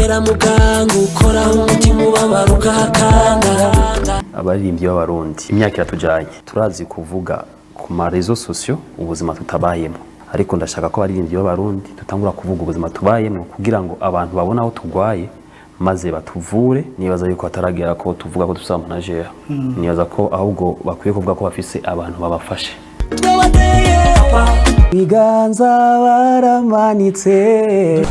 mumpera muganga ukora umutima ubabaruka hakanda. Abaririmbyi b'Abarundi imyaka iratujanye, turazi kuvuga ku marezo sosio ubuzima tutabayemwo, ariko ndashaka ko abaririmbyi b'Abarundi tutangura kuvuga ubuzima tubayemwo kugira ngo abantu babone aho turwaye maze batuvure. Nibaza yuko ataragera ko tuvuga ko tusamunajera, nibaza ko ahubwo bakwiye kuvuga ko bafise abantu babafashe. Biganza baramanitse.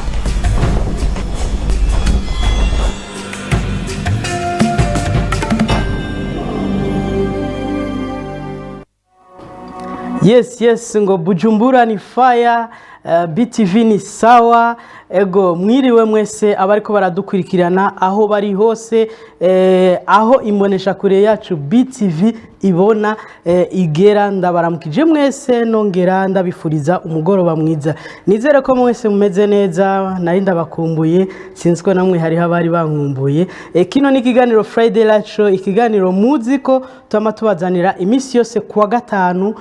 Yes, ngo Bujumbura ni fire, BTV ni sawa. Ego mwiriwe mwese abariko baradukurikirana aho bari hose, aho imbonesha kure yacu BTV ibona igera. Ndabaramukije mwese nongera ndabifuriza umugoroba mwiza. Nizere ko mwese mumeze neza, nari ndabakumbuye, sinziko namwe hari habari bankumbuye. Kino ni ikiganiro Friday Light Show, ikiganiro muziko twama tubazanira imisi yose kuwa gatanu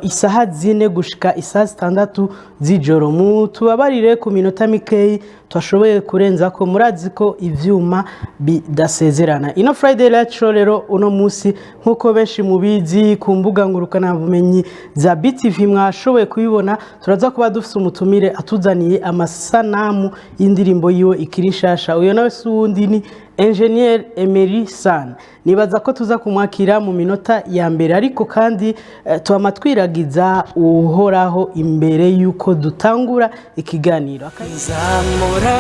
isaha 4 gushika isaha 6 z'ijoro. Mutubabarire ku minota mikeyi twashoboye kurenza ko, murazi ko ivyuma bidasezerana. Ino Friday Light Show rero uno musi nkuko benshi mubizi ku mbuga ngurukana bumenyi za BTV mwashoboye kubibona, turaza kuba dufise umutumire atuzaniye amasanamu y'indirimbo yiwe ikiri nshasha. Uyo nawe sundi ni Engineer Emery Sun. Nibaza ko tuza kumwakira mu minota ya mbere, ariko kandi twamatwiragiza uhoraho imbere yuko dutangura ikiganiro. Zamura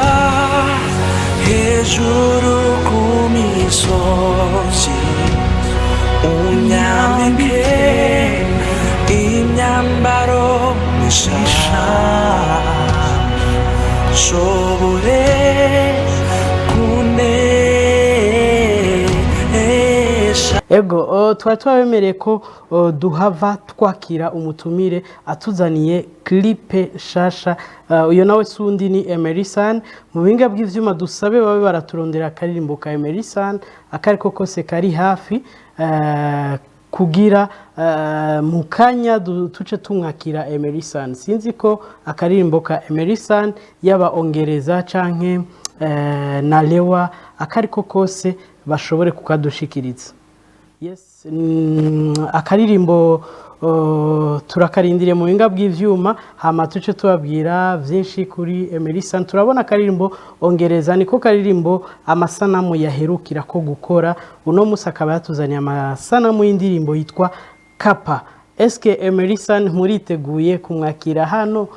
hejuru ku misozi unyambike imyambaro mishasha shobore Ego twabemereye ko duhava twakira umutumire atuzaniye clipe shasha. Uyo nawe sundi ni Emery Sun. Mu binga bw'ivyuma dusabe babe baraturondera akaririmbo ka Emery Sun akariko kose kari hafi kugira mukanya tuce tumwakira Emery Sun. Sinzi ko akaririmbo ka Emery Sun yaba ongereza canke na lewa akariko kose bashobore kukadushikiriza. Yes, akaririmbo turakarindire mu binga bw'ivyuma, hama tuce tubabwira vyinshi kuri Emery Sun. Turabona akaririmbo ongereza niko karirimbo amasanamu yaherukira ko gukora. Uno musi akaba yatuzaniye amasanamu y'indirimbo yitwa Kapa. Eske Emery Sun muriteguye kumwakira hano?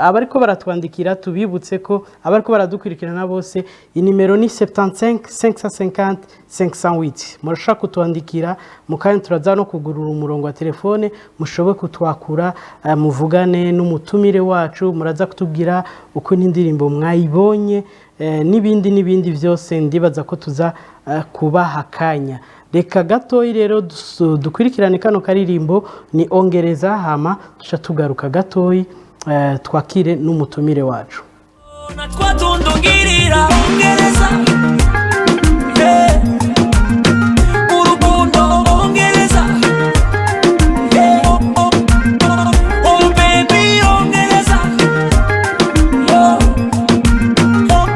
Abariko baratwandikira tubibutse ko abariko baradukurikirana bose inimero ni 75 550 508. Murashaka kutwandikira mukanya turaza no kugurura umurongo wa telefone mushobe kutwakura muvugane n'umutumire wacu, muraza kutubwira uko n'indirimbo mwayibonye n'ibindi vyose. Ndibaza ko tuza kubaha kanya. Reka gatoyi rero dukurikirane kano karirimbo ni ongereza, hama tusha tugaruka gatoyi twakire n'umutumire wacu. Natwatundungirira ongereza urukundo ongereza oh baby ongereza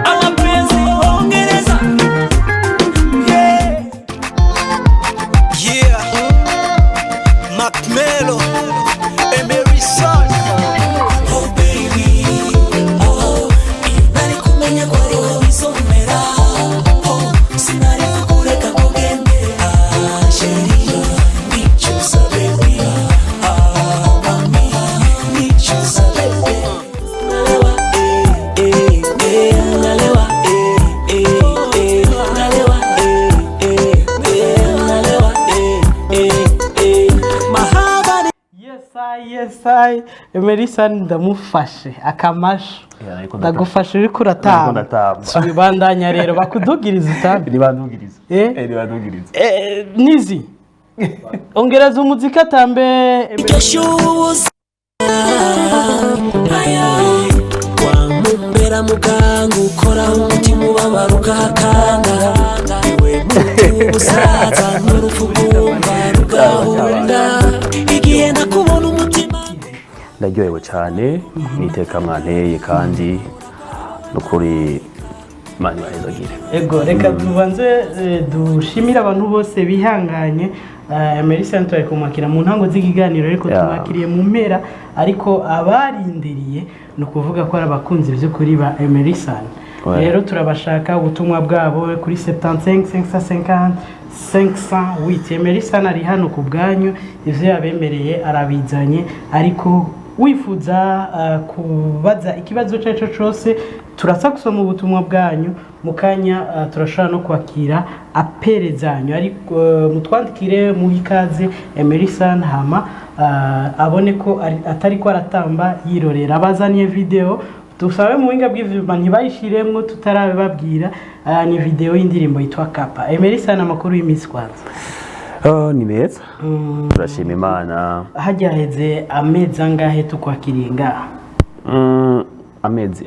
amapenzi ongereza Macmelo Emery Sun. Oh baby, oh, nari kumenya ko ari wowe isomera. Oh, sinari kukureka kugende. Ah, chérie, nichuza baby. Ah, mami, nichuza baby. Nalewa, nalewa, nalewa, nalewa, Yes, I Emery Sun ndamufashe akamasho. Ndagufashe uri kuratamba. Subandanya rero bakudugiriza utambi. Nibandugiriza. Nibandugiriza. Nizi. Ongereza umuzika tambe Wamumpera muganga ukora umutima ubabaruka hakanda. Iwe musaza n'uruvugumba rugahunda igihe nakubona umutima. Ndaryohewe cyane n'iteka mwanteye, kandi nukuri Imana ibahezagire. Ego reka tubanze dushimire abantu bose bihanganye Emery Sun turi kumwakira mu ntango z'ikiganiro ariko tumwakiriye mu mpera ariko abarindiriye no kuvuga ko ari abakunzi by'ukuri ba Emery Sun. Rero turabashaka ubutumwa bwabo kuri 75 550 508. Emery Sun ari hano ku bwanyu, ivyo yabemereye arabizanye, ariko wifuza kubaza ikibazo cyacu cyose turasa gusoma ubutumwa bwanyu mukanya turashaka no kwakira apere zanyu, ariko mutwandikire mu ikaze Emery Sun hama abone ko atari ko aratamba yirorera. Abazaniye video dusabe mu winga bw'ivyuma ntibayishiremwo tutarabibabwira, ni video y'indirimbo yitwa Kapa. Emery Sun amakuru y'imisi kwanza. Ni meza. Turashima Imana. Hageze amezi angahe tukwakiriye ngaha? Amezi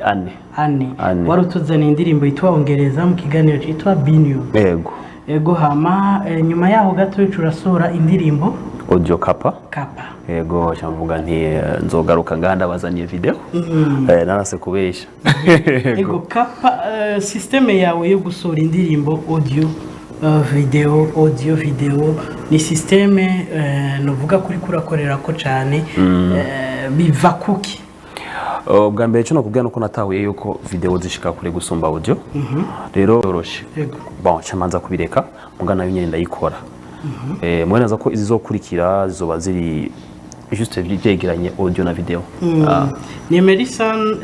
4. Wari utuzaniye indirimbo yitwa Ongereza mu kiganiro cyitwa Binyo. Ego hama nyuma yaho gato turasora indirimbo audio Kapa. Ego cyamvuga nti nzogaruka ngaha ndabazaniye video. Narase kubesha. Ego Kapa systeme yawe yo gusora indirimbo audio video ni systeme novuga kuri kurakorera ko cyane biva kuki. Bwa mbere cyo nakubwira nuko natahuye yuko video zishika kure gusumba audio. Rero yoroshe. Bon chamanza kubireka mugana nyine ndayikora. Mwenaza ko izizokurikira zizoba ziri juste byegeranye audio na video. Ni Emery Sun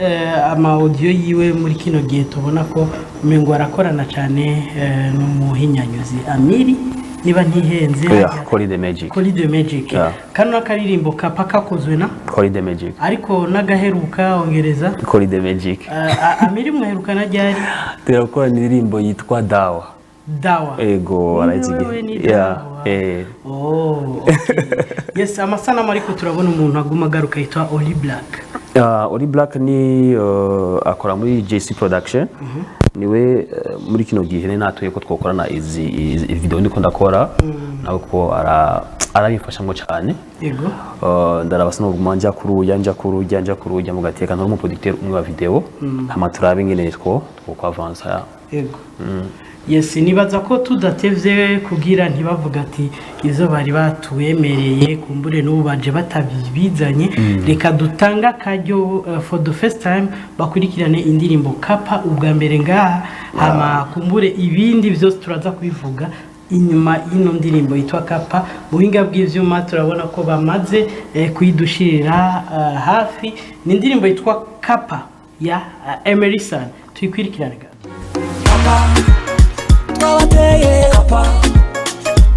ama audio yiwe muri kino gihe tubona ko umengo arakorana cyane n'umuhinyanyuzi Amiri niba ntihenze Kuri the Magic. Kano akaririmbo Kapa kakozwe na Kuri the Magic, ariko nagaheruka Ongereza Kuri the Magic. Amiri mwaherukana ryari? Turakora indirimbo yitwa Dawa. Ego arazigiye. Yes, amasana mariko turabona umuntu aguma garuka yitwa Oli Black. Oli Black ni akora muri JC Production. Niwe muri kino gihe natuye ko twokorana izi video ndiko ndakora nawe ko arabifashamwe cyane. Yego. Ndarabasa no gumanja kuruya mu gateka no mu producteur umwe wa video amaturabe ngene two avancer. Yego. Yes, nibaza ko tudatevye kugira ntibavuga ati izo bari batuwemereye kumbure n'ubu baje batabizanye, reka dutanga kajyo for the first time bakurikirane indirimbo Kapa ubwa mbere ngaha hama kumbure ibindi byose turaza kubivuga inyuma y'ino ndirimbo yitwa Kapa. Buhinga bw'ivyuma turabona ko bamaze kuyidushirira hafi. Ni indirimbo yitwa Kapa ya Emery Sun, tuyikurikirane. Kapa,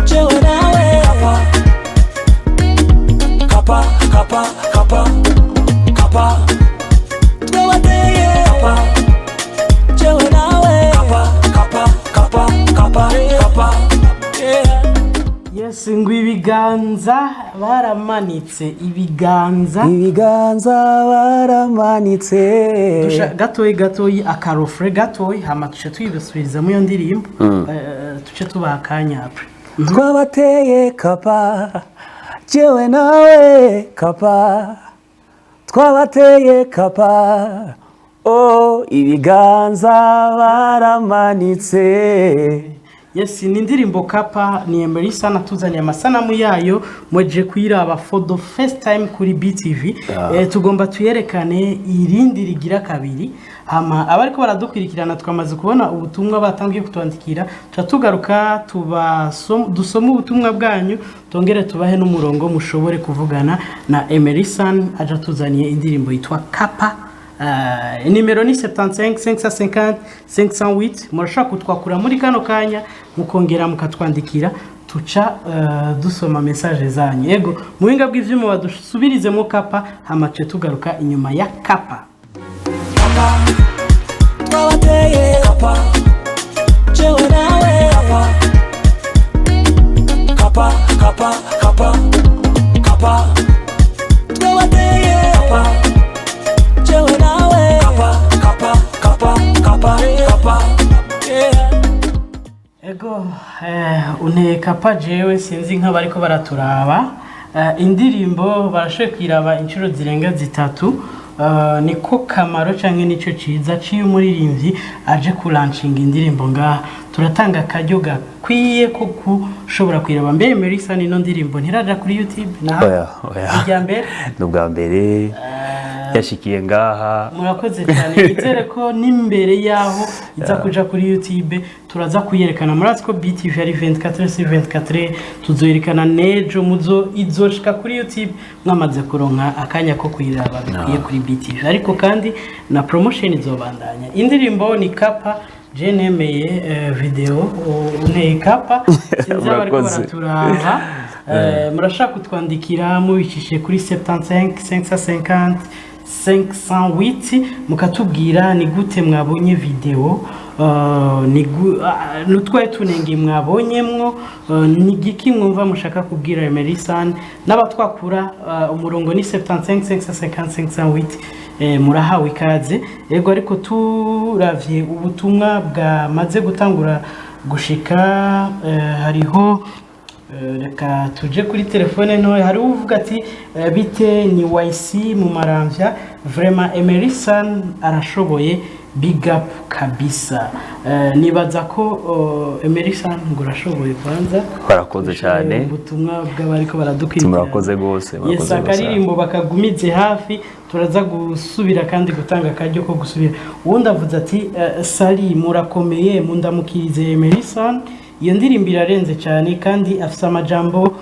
jewe nawe Kapa, jewe nawe Kapa. Yes, ngo ibiganza baramanitse, ibiganza baramanitse. Dusha gatoyi akarofre gatoyi hama tuce tuyibasubiza mu yo ndirimbo tuce tubakanya apre. Twabateye Kapa, jewe nawe Kapa. Twabateye Kapa, ibiganza baramanitse. Yes, ni indirimbo Kapa ni Emery Sun atuzaniye amasanamu yayo mweje kuyiraba for the first time kuri BTV. Tugomba tuyerekane irindi rigira kabiri hama abariko baradukurikirana twamaze kubona ubutumwa batangiye kutwandikira tugaruka dusoma ubutumwa bwanyu tongere tubahe n'umurongo mushobore kuvugana na Emery Sun aja tuzaniye indirimbo yitwa Kapa. Nimero ni 75 550 508. Murashaka kutwakura muri kano kanya mukongera mukatwandikira tuca dusoma message zanyu. Yego muhinga bw'ivyuma badusubirize mu Kapa hamace tugaruka inyuma ya Kapa. Twabateye Kapa, jewe nawe Kapa. Twabateye Kapa, jewe nawe Kapa. Ego une Kapa jewe sinzi nk'abariko baraturaba indirimbo barashoye kwiraba inshuro zirenga zitatu niko kamaro canke nico ciza ciye umuririmbyi aje kulanchinga indirimbo ngaha turatanga akaryo gakwiye ko kushobora kwiraba mbere Emery Sun ino ndirimbo ntiraja kuri YouTube oya ijya mbere n'ubwa mbere yashikiye ngaha murakoze cyane nizere ko n'imbere yaho iza kuja kuri YouTube turaza kuyerekana murazi ko BTV ari 24/24 tuzoyerekana nejo muzo izoshika kuri YouTube mwamaze kuronka akanya ko kuyiraba bikwiye kuri BTV ariko kandi na promotion izobandanya indirimbo ni kapa je nemeye video une kapa sinza bariko baraturaha murashaka kutwandikira mubicishije kuri 75 550 508 mukatubwira ni gute mwabonye video nutwaye tunenge mwabonyemwo ni giki mwumva mushaka kubwira Emery Sun n'abatwakura umurongo ni 75 550 508 murahawe ikaze yego ariko turavye ubutumwa bwamaze gutangura gushika hariho reka tuje kuri telefone ntoya hari uvuga ati bite ni YC mu maramvya vraiment Emery Sun arashoboye big up kabisa nibaza ko Emery Sun ngo urashoboye kwanza barakoze cyane ubutumwa bw'abariko baradukwira murakoze gose yes akaririmbo bakagumize hafi turaza gusubira kandi gutanga akaryo ko gusubira uwundi avuze ati sali murakomeye mundamukirize Emery Sun iyo ndirimbo irarenze cyane kandi afise amajambo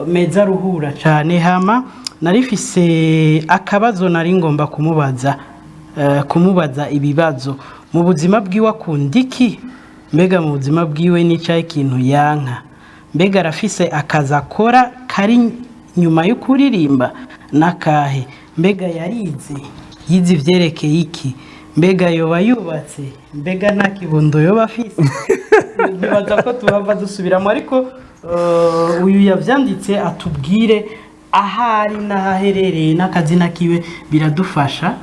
meza ruhura cyane hama narifise akabazo nari ngomba kumubaza ibibazo mu buzima bwiwe akundiki mbega mu buzima bwiwe n'icyayi kintu yanka mbega arafise akaza akora kari nyuma yo kuririmba nakahe mbega yize ivyerekeye iki mbega yoba yubatse mbega nta kibondo yoba afise nibaza ko tuhava dusubiramo ariko uyu yavyanditse atubwire ahari n'ahaherereye n'akazina kiwe biradufasha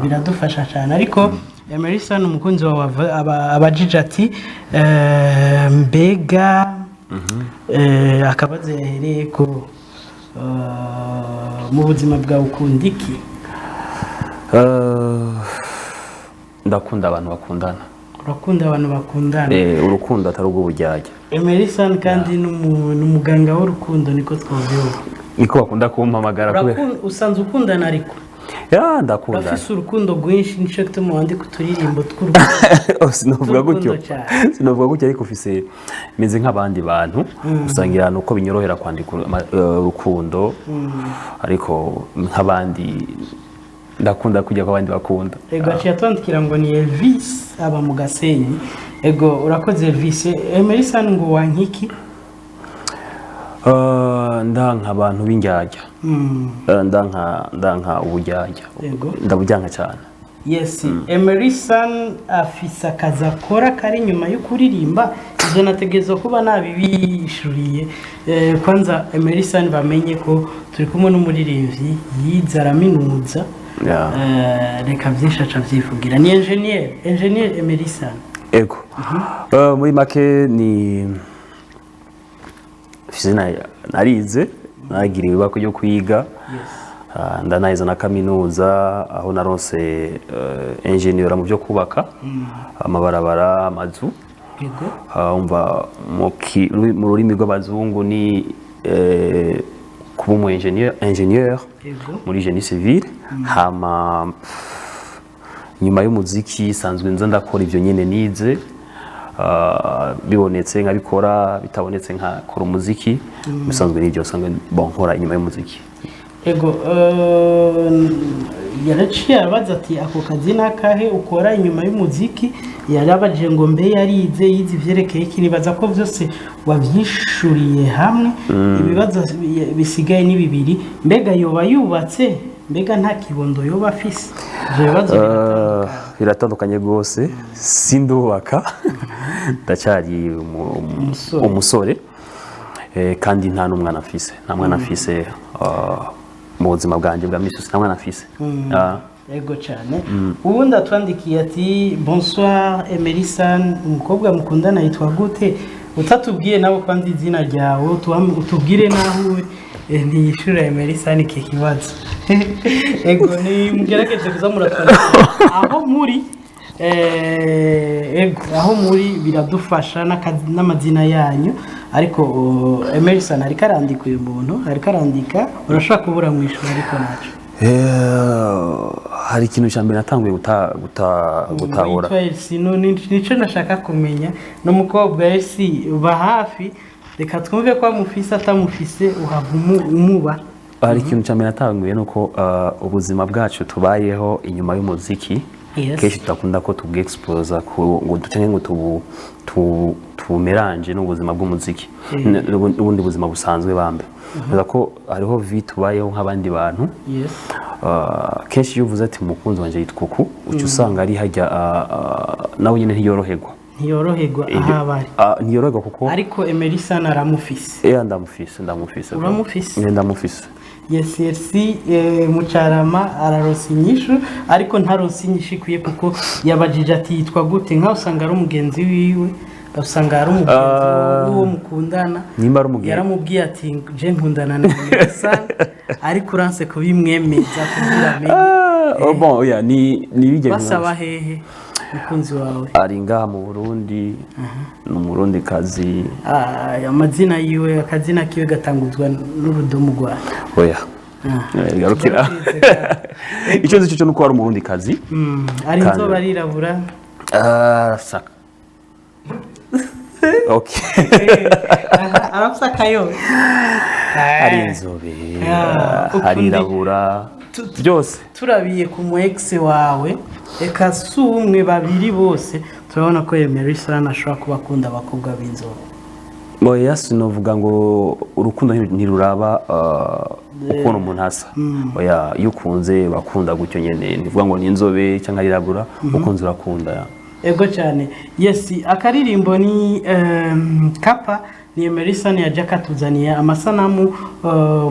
biradufasha cyane ariko Emery Sun umukunzi wawe abajije ati mbega akabazo yahereye ko mu buzima bwawe ukundiki ndakunda abantu bakundana urakunda abantu bakundana urukundo atari ubw'uburyarya Emery Sun kandi n'umuganga w'urukundo niko twavuga niko bakunda kumpamagara kubera usanzwe ukundana ariko ndakunda urafise urukundo rwinshi nico gituma wandika uturirimbo tw'urukundo sinovuga gutyo ariko ufise meze nk'abandi bantu usangira nuko binyorohera kwandika urukundo ariko nk'abandi ndakunda kujya kwabandi bakunda ego aciye atwandikira ngo ni Elvis aba mu Gasenyi ego urakoze Elvis Emery Sun ngo wankiki ndanka abantu b'indyarya ndanka uburyarya ndabujyanka cyane yes Emery Sun afisa akazi akora kari nyuma yo kuririmba ivyo nategezo kuba nabibishuriye kwanza Emery Sun bamenye ko turi kumwe n'umuririmbyi yize araminuza reka vyinshi aca vyivugira ni engineer Emery Sun ego muri make ni fizina narize nagiriwe bako yo kwiga ndanahize na kaminuza aho naronse engineer mu byo kubaka amabarabara amazu umva mu rurimi rw'abazungu ni kuba umu engineer muri génie civil hama nyuma y'umuziki sanzwe nza ndakora ivyo nyene nize bibonetse nkabikora bitabonetse nkakora umuziki bisanzwe n'ibyo sanzwe nkora inyuma y'umuziki ego yaraciye arabaza ati ako kazi nakahe ukora inyuma y'umuziki yarabaje ngo mbe yize ivyerekeye iki nibaza ko vyose wavyishuriye hamwe ibibazo bisigaye ni bibiri mbega yoba yubatse mbega nta kibondo yoba afise biratandukanye rwose sindubaka ndacyari umusore kandi nta n'umwana afise nta mwana afise mu buzima bwanjye bwa misi nta mwana afise ego cyane ubundi atwandikiye ati bonsoir Emery Sun umukobwa mukundana yitwa gute utatubwiye nawe kandi izina ryawe utubwire naho ntiyishyura Emery Sun iki kibazo ego ni mugerageze kuza muratwara aho muri ego aho muri biradufasha n'amazina yanyu ariko Emery Sun ariko arandika uyu muntu ariko arandika urashaka kubura mu ishuri ariko naco hari ikintu cyambere natanguye gutahura nico nashaka kumenya no mukobwa esi ba hafi reka twumve ko amufise atamufise umuba hari ikintu cyambere natanguye nuko ubuzima bwacu tubayeho inyuma y'umuziki kenshi tutakunda ko tubwexpose ngo dutenye ngo tumeranje n'ubuzima bw'umuziki n'ubundi buzima busanzwe bambe neza ko hariho vi tubayeho nk'abandi bantu kenshi iyo uvuze ati umukunzi wanje yitwa uku uca usanga ari hajya nawe nyine ntiyoroherwa ahabari ntiyoroherwa kuko ariko Emery Sun aramufise ndamufise yes mucarama araronsa inyishu ariko ntaronsa inyishu ikwiye kuko yabajije ati yitwa gute nkaho usanga ari umugenzi wiwe usanga ari umugenzi uwo mukundana yaramubwiye ati je nkundana na Emery Sun ariko uranse kubimwemeza kugira amenye bon oya ni bijye basaba hehe mukunzi wawe ari ngaha mu Burundi n'umurundi kazi amazina yiwe akazina kiwe gatanguzwa n'urudomo rwa oya garukira icyo nzi cyo nuko ari umurundi kazi ari inzoba rirabura saka okay arafsaka yo ari inzobe harirabura byose turabiye ku mu ex wawe eka sumwe babiri bose turabona ko Emery Sun ashobora kubakunda abakobwa b'inzobe oya sinovuga ngo urukundo ntiruraba ukuntu umuntu asa oya iyo ukunze bakunda gutyo nyene nivuga ngo ni inzobe cyangwa rirabura ukunze urakunda ego cyane yes akaririmbo ni kapa ni Emery Sun yaje akatuzaniye amasanamu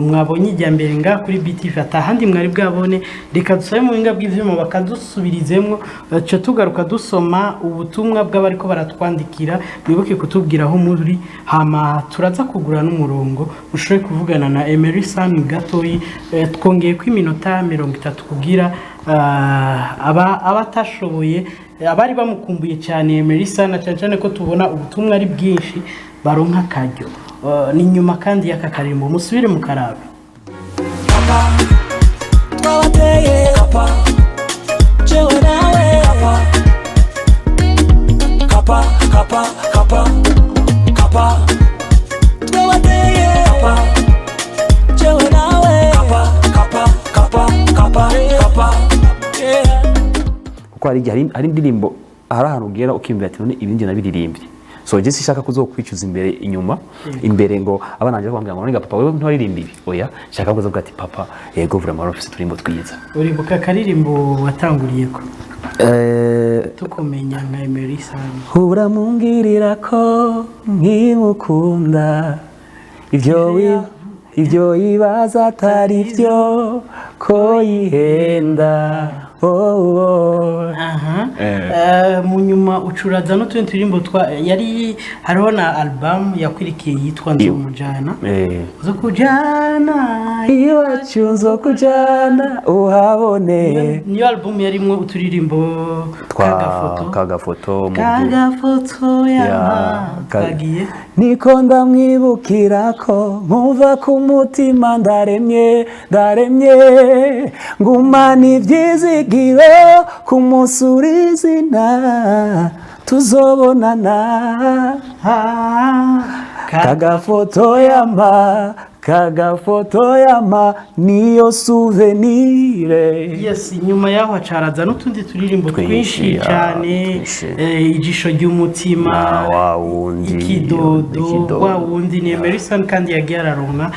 mwabonye ijyambere ngaha kuri BTV atahandi mwari bwabone reka dusabe mu binga bw'ivyuma bakadusubirizemwo cyo tugaruka dusoma ubutumwa bw'abariko baratwandikira bibuke kutubwira aho muri hama turaza kugura n'umurongo ushobore kuvugana na Emery Sun gatoyi twongeye ku iminota 30 kugira abatashoboye abari bamukumbuye cyane Emery Sun cyane ko tubona ubutumwa ari bwinshi baronka akaryo ni nyuma kandi y'akakarimbo musubire mu karabe papa twabateye papa jewe nawe papa kapa twabateye papa jewe nawe kapa kuko hari indirimbo hari ahantu ugera ukimvira ati none ibindi nabiririmbye so je sishaka kuzokwicuza inyuma imbere ngo abana nje bambwira ngo papa wewe ntwaririmbi oya shaka kuzovuga ati papa yego vraiment office turimbo twiza uribuka karirimbo watanguriye ko tukomenya nka Emery Sun uramungirira ko nkimukunda ibyo ibaza atari byo ko yihenda mu nyuma ucuraza n'utundi turimbo yari hariho na album yakwirikiye yitwa Nzomujana zo kujana iwacu nzo kujana uhabone niyo album yarimwo uturirimbo kagafoto kagiye niko ndamwibukira ko nkuva ku mutima ndaremye ngumana ibyizigiro kumusurizina tuzobonana kagafoto yama niyo souvenire yes nyuma yaho acaraza n'utundi turirimbo twinshi cyane ijisho ry'umutima ikidodo wa wundi ni Emery Sun kandi yagiye araronka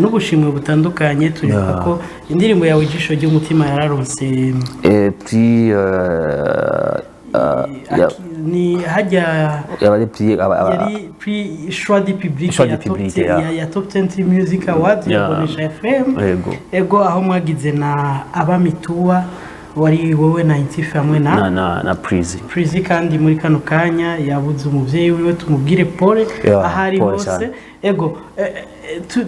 n'ubushimwe butandukanye turibuka ko indirimbo yawe ijisho ry'umutima yararonse ni hajya yari choix du public ya top 20 music awards yabonesha FM ego aho mwagize na abamituwa wari wowe na Intife hamwe na Prizi kandi muri kano kanya yabuze umuvyeyi wiwe tumubwire pole ahari hose ego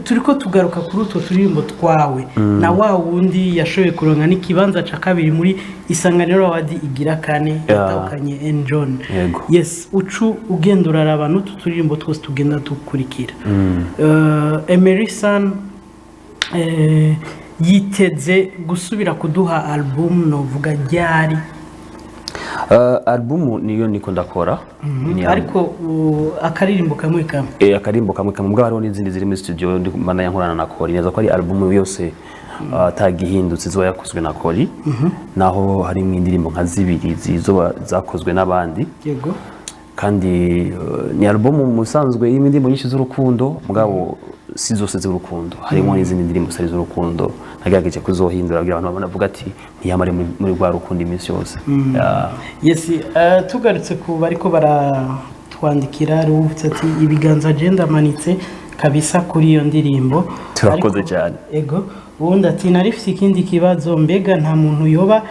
turiko tugaruka kuri utwo turirimbo twawe na wa wundi yashoboye kuronka n'ikibanza ca kabiri muri isanganiro wadi igira kane yatahukanye John. Yes, ucu ugenda uraraba n'utu turirimbo twose tugenda dukurikira. Emery Sun yiteze gusubira kuduha album novuga ryari? Album niyo niko ndakora ariko akaririmbo kamwe kamwe akaririmbo kamwe kamwe mbwa hariho n'izindi ziri muri studio ndi mbana yankorana na Kori neza ko ari album yose tagihindutse zo yakozwe na Kori naho hari indirimbo nka zibiri zizo zakozwe n'abandi yego kandi ni album musanzwe y'indirimbo nyinshi z'urukundo mugabo si zose z'urukundo harimo n'izindi ndirimbo zari z'urukundo nagerageje kuzohindura kugira abantu bavuga ati ntiyamare muri rwa rukundo iminsi yose. Yes, tugarutse ku bariko baratwandikira ruvutse ati ibiganza agenda manitse kabisa kuri iyo ndirimbo turakoze cyane. Ego ubundi ati narifite ikindi kibazo mbega nta muntu yoba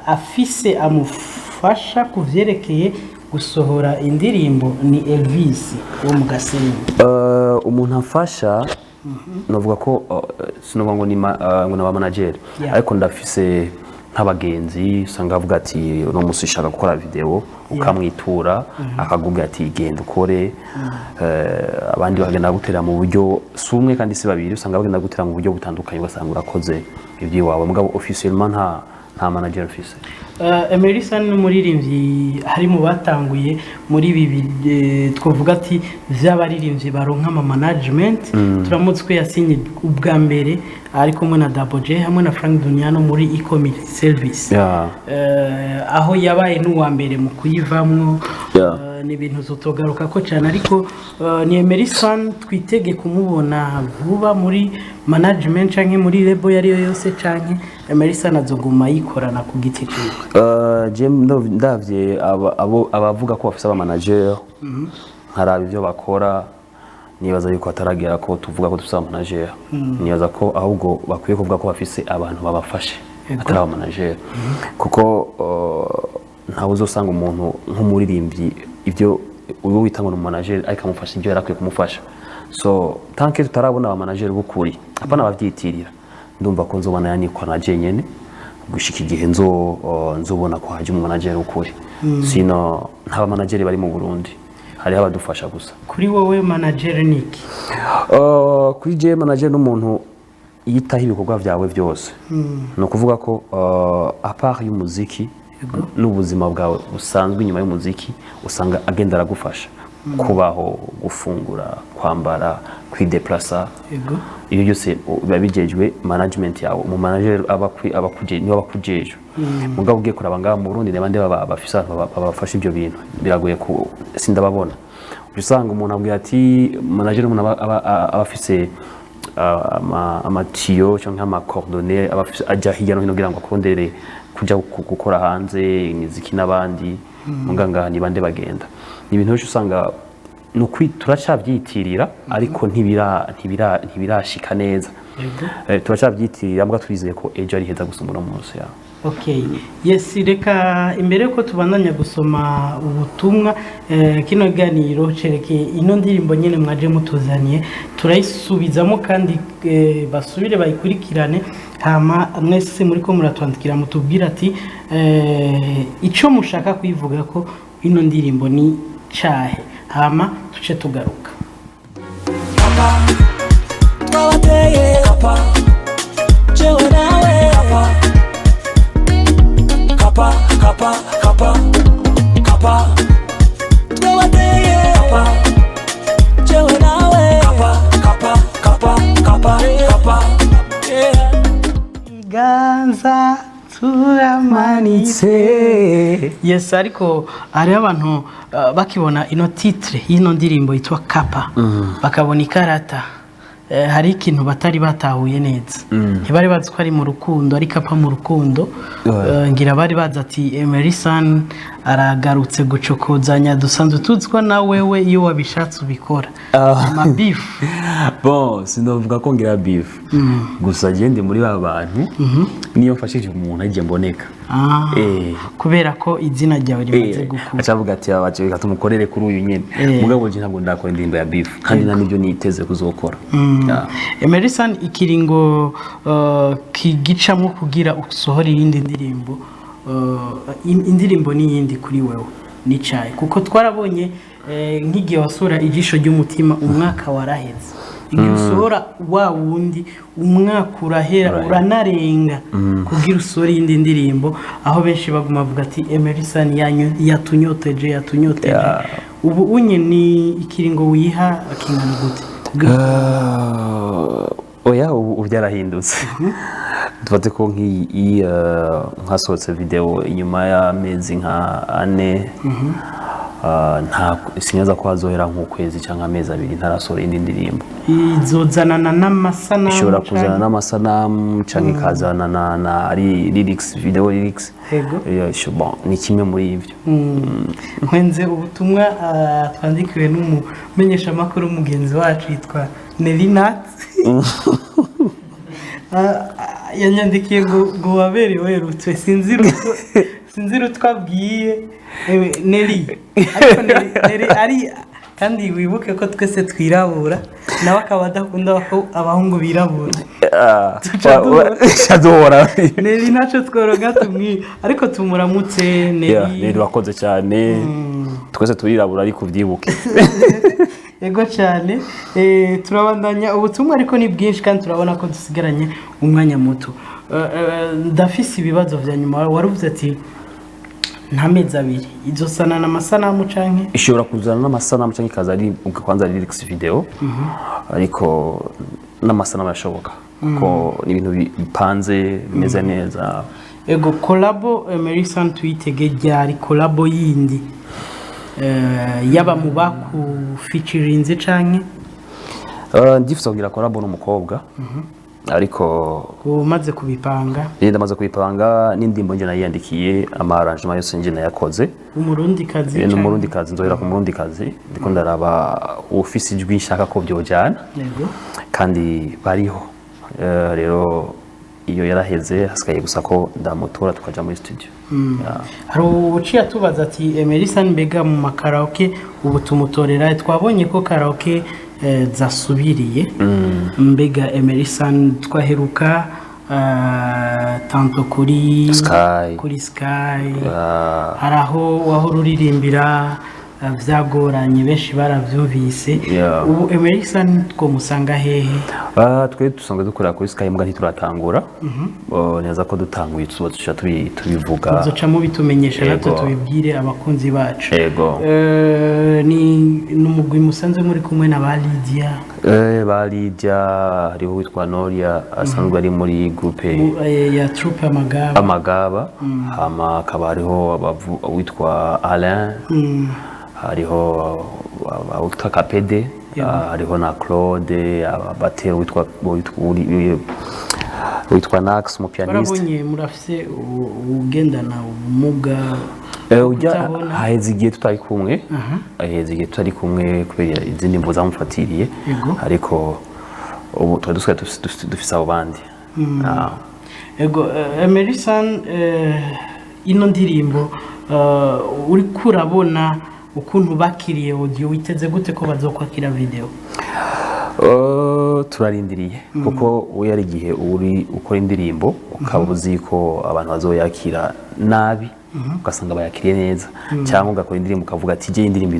afise amufasha kuvyerekeye gusohora indirimbo ni Elvis wo mu Gasenyi. Umuntu afasha novuga ko sinovuga ngo ni ngo naba manager ariko ndafise nk'abagenzi usanga avuga ati no musishaka gukora video ukamwitura akagubwa ati genda ukore abandi bagenda gutera mu buryo sumwe kandi si babiri usanga bagenda gutera mu buryo butandukanye ugasanga urakoze ibyo wawe mugabo officiellement nta manager office. Emery Sun n'umuririmbyi hari mu batanguye muri bibi twavuga ati vy'abaririmbyi baronka ama management turamutswe yasinye ubwa mbere ari kumwe na Double J hamwe na Frank Dunyano muri e-commerce service aho yabaye n'uwa mbere mu kuyivamwo ni ibintu zotogaruka ko cyane ariko ni Emery Sun twitege kumubona vuba muri management canke muri label yari yose canke Emery Sun azoguma yikorana ku giti cyiwe. Ndavye abavuga ko bafise aba manager haraba ivyo bakora nibaza yuko ataragera ko tuvuga ko dufise aba manager nibaza ko ahubwo bakwiye kuvuga ko bafise abantu babafashe atari aba manager kuko ntawe uzosanga umuntu nk'umuririmbyi ibyo uwo witanga no manager ariko amufasha ibyo yarakwiye kumufasha so tanke tutarabona aba manager bukuri apana bavyitirira ndumva ko nzobana yanikwa na jenyene gushika igihe nzobona ko haje mu manager ukuri sino nta manager bari mu Burundi hari abadufasha gusa. Kuri wowe manager niki? Kuri je manager n'umuntu yitaho ibikorwa byawe byose no kuvuga ko apart y'umuziki n'ubuzima bwawe busanzwe inyuma y'umuziki usanga agenda aragufasha kubaho gufungura kwambara kwideplasa iyo byose babijejwe management yawe mu manager abakuje niba bakujeje mugabo ugiye kuraba ngaha mu Burundi n'abandi bafisa babafasha ibyo bintu biragoye ku sindababona usanga umuntu abwira ati manager umuntu abafise amatiyo cyangwa ama coordonnées abafise ajya hirya no hino kugira ngo akondere kuja gukora hanze imiziki n'abandi muganga ni bande bagenda ni ibintu usanga nukwi turacavyitirira ariko ntibirashika neza turacavyitirira mbwa turizeye ko ejo ari heza gusumura munsi ya. Okay, yes, reka imbere ko tubandanya gusoma ubutumwa kino ganiro cereke ino ndirimbo nyene mwaje mutuzaniye turayisubizamo kandi basubire bayikurikirane hama mwese muri ko muratwandikira mutubwira ati ico mushaka kwivuga ko ino ndirimbo ni cahe hama tuce tugaruka. Papa twawateye papa jewe nawe papa kapa kapa kapa kapa twawateye papa jewe nawe kapa kapa kapa kapa kapa ganza turamanitse. Yes, ariko hari abantu bakibona ino titre y'ino ndirimbo yitwa Kapa bakabona ikarata hari ikintu batari batahuye neza ntibari bazi ko ari mu rukundo ari Kapa mu rukundo ngira bari bazi ati Emery Sun aragarutse gucokozanya dusanzwe tuzwa na wewe iyo wabishatse ubikora ama beef bon sinovuga ko ngira beef gusa gende muri ba bantu niyo mfashije umuntu agiye mboneka kubera ko izina ryawe rimaze gukura acavuga ati abaje tumukorere kuri uyu nyene mugabo je ntabwo ndakora indirimbo ya beef kandi na nibyo niteze kuzokora Emery Sun ikiringo kigicamo kugira usohora iyindi ndirimbo indirimbo n'iyindi kuri wewe nicaye kuko twarabonye nk'igihe wasura ijisho ry'umutima umwaka waraheze igihe usohora wa wundi umwaka urahera uranarenga kugira usore iyindi ndirimbo aho benshi baguma bavuga ati Emery Sun yatunyoteje ubu unye ni ikiringo wiha akingana gute oya ubu byarahindutse dufate ko nkasohotse video inyuma y'amezi nka 4 nta sinyaza ko hazohera nk'ukwezi cyangwa amezi 2 ntarasohora indi ndirimbo izozanana n'amasanamu ishobora kuzana n'amasanamu cyangwa ikazana na ari lyrics video lyrics bon ni kimwe muri ivyo nkwenze ubutumwa twandikiwe n'umumenyesha makuru mugenzi wacu yitwa Nelinat yanyandikiye ngo waberewe werutse sinzira twabwiye Neri ariko ari kandi wibuke ko twese twirabura nawe akaba adakunda abahungu birabura shadora Neri naco tworoga tumwi ariko tumuramutse Neri wakoze cyane twese turirabura ariko vyibuke ego cyane turabandanya ubutumwa ariko ni bwinshi kandi turabona ko dusigaranye umwanya muto ndafise ibibazo vya nyuma waruvuze ati nta mezi 2 izosana n'amasanamu canke ishobora kuzana n'amasanamu canke kaza ari ukwanza lyrics video ariko n'amasanamu yashoboka ko ni ibintu bipanze bimeze neza ego collabo Emery Sun tuyitege ryari collabo yindi yaba mu baku featurinze canke ndifisa kugira collabo n'umukobwa ariko umaze kubipanga ndamaze kubipanga n'indimbo nje nayiyandikiye ama arrangement yose nje nayakoze umurundi kazi n'umurundi kazi nzohera ku murundi kazi ndiko ndaraba office ijwi nshaka ko byojana kandi bariho rero iyo yaraheze hasigaye gusa ko ndamutora tukaja muri studio hari uciye tubaza ati Emery Sun mbega mu makaraoke ubu tumutorera twabonye ko karaoke zasubiriye mbega Emery Sun twaheruka tanto kuri Sky haraho waho ruririmbira vyagoranye benshi baravyumvise ubu Emery Sun two musanga hehe twe dusanga dukora kuri Sky mbwa ntituratangura neza ko dutanguye tuzoca tubivuga tuzoca mu bitumenyesha natwe tubibwire abakunzi bacu ni numugwi musanzwe muri kumwe na ba Lydia hariho witwa Noria asanzwe ari muri groupe ya troupe amagaba hama akaba hariho witwa Alain hariho witwa Kapede hariho na Claude abatero witwa Nax mu pianiste barabonye murafise ugendana ubumuga haheze igihe tutari kumwe tutari kumwe kubera izindi mbo zamufatiriye ariko ubu twari dufise abo bandi ego Emery Sun ino ndirimbo uri kurabona ukuntu bakiriye audio witeze gute ko bazokwakira video turarindiriye kuko we yari gihe uri ukora indirimbo ukabuzi ko abantu bazoyakira nabi ugasanga bayakiriye neza cyangwa ugakora indirimbo ukavuga ati je indirimbo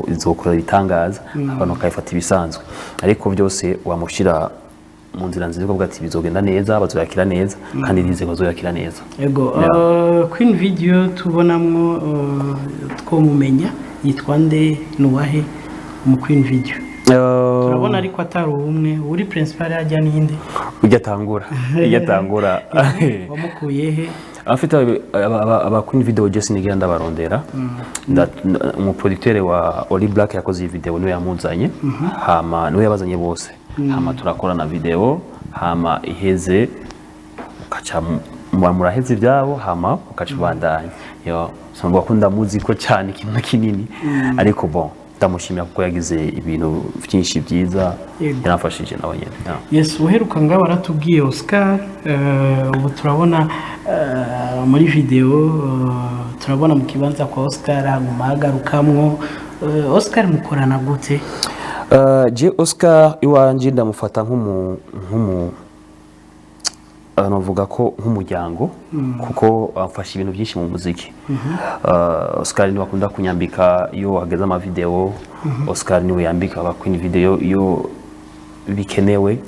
izokora bitangaza abantu bakayifata ibisanzwe ariko byose wamushira mu nzira nziza kuvuga ati bizogenda neza bazoyakira neza kandi nize bazoyakira neza ego Queen video tubonamwo twomumenya yitwa nde nuwahe mu Queen video turabona ariko atari umwe uri principal yajya ninde ujyatangura wamukuye he afite aba Queen video Jesse nigenda ndabarondera mu producteur wa Oli Black yakoze iyi video niwe yamuzanye hama niwe yabazanye bose hama turakora na video hama iheze ukaca muraheze ibyabo hama ukacubandanya yo sanga bakunda muziko cyane ikintu kinini ariko bon ndamushimira kuko yagize ibintu byinshi byiza yanafashije nawe nyene yes uheruka nga baratubwiye Oscar ubu turabona muri video turabona mu kibanza kwa Oscar haguma hagarukamwo Oscar mukorana gute je Oscar iwanje ndamufata nk'umu navuga ko nk'umuryango kuko amfasha ibintu byinshi mu muziki Oscar ni wakunda kunyambika iyo hageze ama video Oscar ni yambika abakwini video iyo bikenewe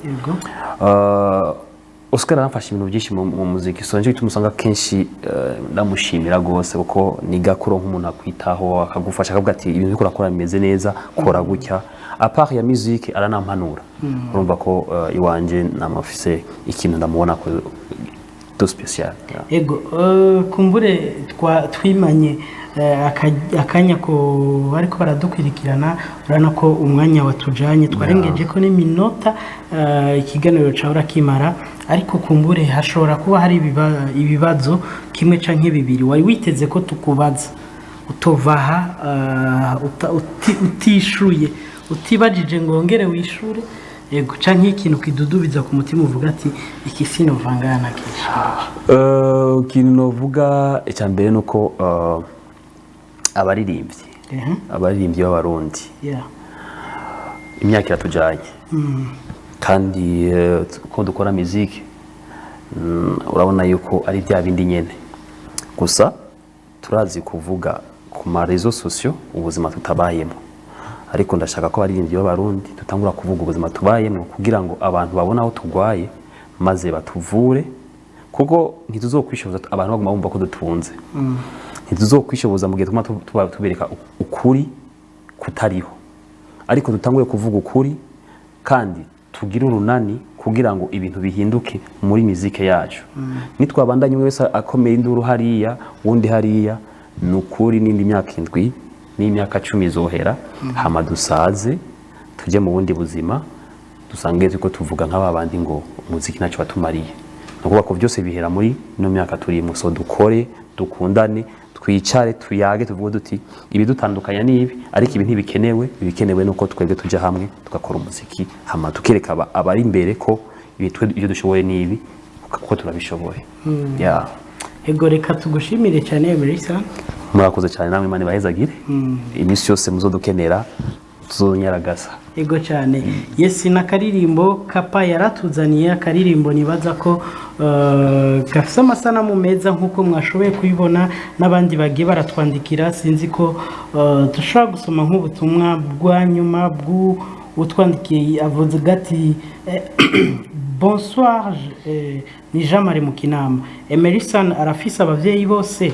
Oscar amfasha ibintu byinshi mu muziki so nje tumusanga kenshi ndamushimira gose kuko nigakuro nk'umuntu akwitaho akagufasha akavuga ati ibintu biko rakora bimeze neza kora gutya apart ya musique aranampanura urumva ko iwanje namafise ikintu ndamubona ko to special ego kumbure twimanye akanya ko bariko baradukwirikirana urana ko umwanya watujanye twarengeje ko n'iminota ikiganiro cawe rakimara ariko kumbure hashobora kuba hari ibibazo kimwe canke bibiri wari witeze ko tukubaza utovaha utishuye utibajije ngo ngere wishure yego canke ikintu kidudubiza ku mutima uvuga ati iki sino vangana kisha kintu novuga icyambere nuko abaririmvyi b'abarundi imyaka iratujanye kandi ko dukora muziki urabona yuko ari bya bindi nyene gusa turazi kuvuga ku ma réseaux sociaux ubuzima tutabayemwo ariko ndashaka ko abaririmbyi b'abarundi tutangura kuvuga ubuzima tubayemwo kugira ngo abantu babona aho turwaye maze batuvure kuko ntituzokwishoboza abantu baguma bumva ko dutunze ntituzokwishoboza mu gihe tubereka ukuri kutariho ariko dutangure kuvuga ukuri kandi tugira urunani kugira ngo ibintu bihinduke muri muzike yacu nitwabandanye umwe wese akomeye induru hariya wundi hariya nukuri n'indi myaka 7 n'imyaka 10 zohera hama dusaze tujye mu bundi buzima dusange ko tuvuga nk'ababandi ngo umuziki ntacyo batumariye nuko bako byose bihera muri no myaka turimo so dukore dukundane twicare tuyage tuvuga duti ibi dutandukanya nibi ariko ibi ntibikenewe nuko twebwe tujya hamwe tugakora umuziki hama tukereka abari imbere ko ibyo dushoboye nibi kuko turabishoboye ego reka tugushimire cyane Emery Sun murakoze cyane namwe Imana ibahezagire imisi yose muzodukenera tuzonyaragasa ego cyane yes nakaririmbo kapa yaratuzaniye akaririmbo nibaza ko gafite amasanamu meza nkuko mwashoboye kuyibona n'abandi bagiye baratwandikira sinzi ko dushobora gusoma nk'ubutumwa bwa nyuma bw'utwandikiye avuze gati bonsoir ni Jean-Marie Mukinama Emery Sun arafise abavyeyi bose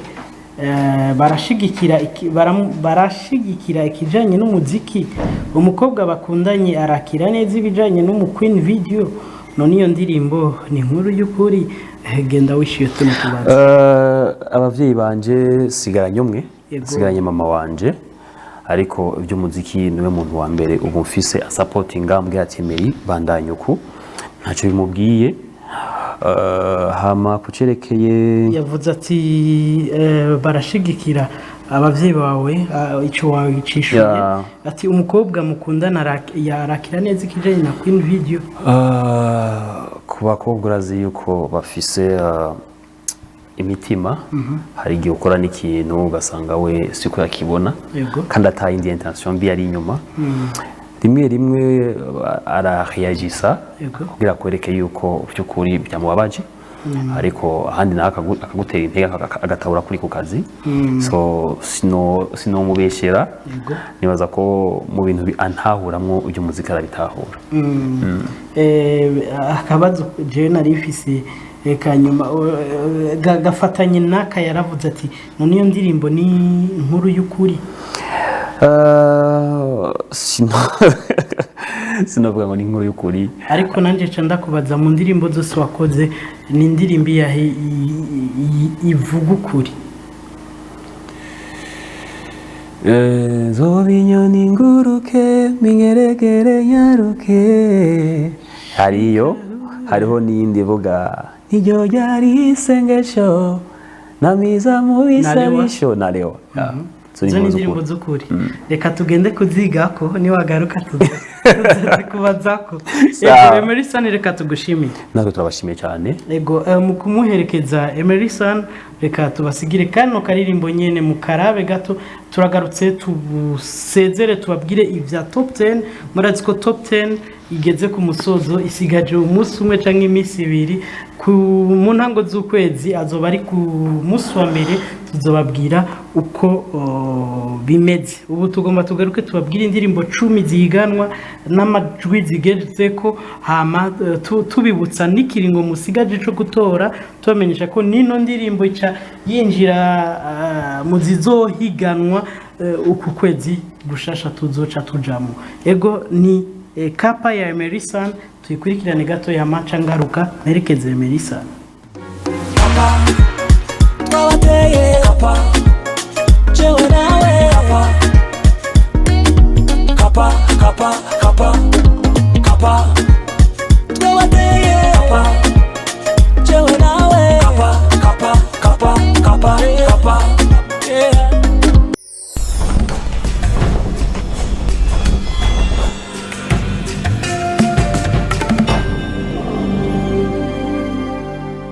barashigikira ikijanye n'umuziki umukobwa bakundanye arakira neza ibijanye n'umuqueen video none iyo ndirimbo ni inkuru y'ukuri genda wishyuye tuno kubaza abavyeyi banje sigaranye mama wanje ariko iby'umuziki niwe muntu wa mbere ubu mfise supportinga mbwe ati Emery bandanye uku ntacyo bimubwiye hama kucerekeye yavuze ati barashigikira abavyeyi bawe ico wawicishuye ati umukobwa mukundana yarakira neza ikijanye na queen video ku bakobwa urazi yuko bafise imitima hari igihe ukora n'ikintu ugasanga we siko yakibona kandi ataye indi intention mbi ari inyuma rimwe arareagisa kugira kwereke yuko by'ukuri byamubabaje ariko ahandi nawe akagutera intege agatabura kuri ku kazi so sino mubeshera nibaza ko mu bintu antahuramwo ibyo muzika arabitahura akabazo jewe nari mfise kanyuma gafatanye naka yaravuze ati none iyo ndirimbo ni inkuru y'ukuri sinavuga ngo ni inkuru y'ukuri ariko nanje ca ndakubaza mu ndirimbo zose wakoze ni indirimbo yahe ivuga ukuri zoba inyoni nguruke mingeregere nyaruke hariho n'iyindi ivuga niryo ryari isengesho namiza mu bisabisho nalewa izo ni indirimbo z'ukuri reka tugende kuzigako niwagaruka kubazako Emery Sun reka tugushimire natwe turabashimiye cyane yego mu kumuherekeza Emery Sun reka tubasigire kano karirimbo nyene mu karabe gato turagarutse tubusezere tubabwire ivya top 10 murazi ko top 10 igeze ku musozo isigaje umunsi umwe canke imisi ibiri ku mu ntango z'ukwezi azoba ari ku munsi wa mbere tuzobabwira uko bimeze ubu tugomba tugaruke tubabwire indirimbo 10 ziganwa n'amajwi zigeze ko hama tubibutsa n'ikiringo musigaje cyo gutora tubamenyesha ko nino ndirimbo ica yinjira mu zizohiganwa uku kwezi gushasha tuzoca tujamo ego ni kapa ya Emery Sun tuyikurikirane gato ya maca ngaruka merekeze Emery Sun kapa twawateye kapa jewe nawe kapa kapa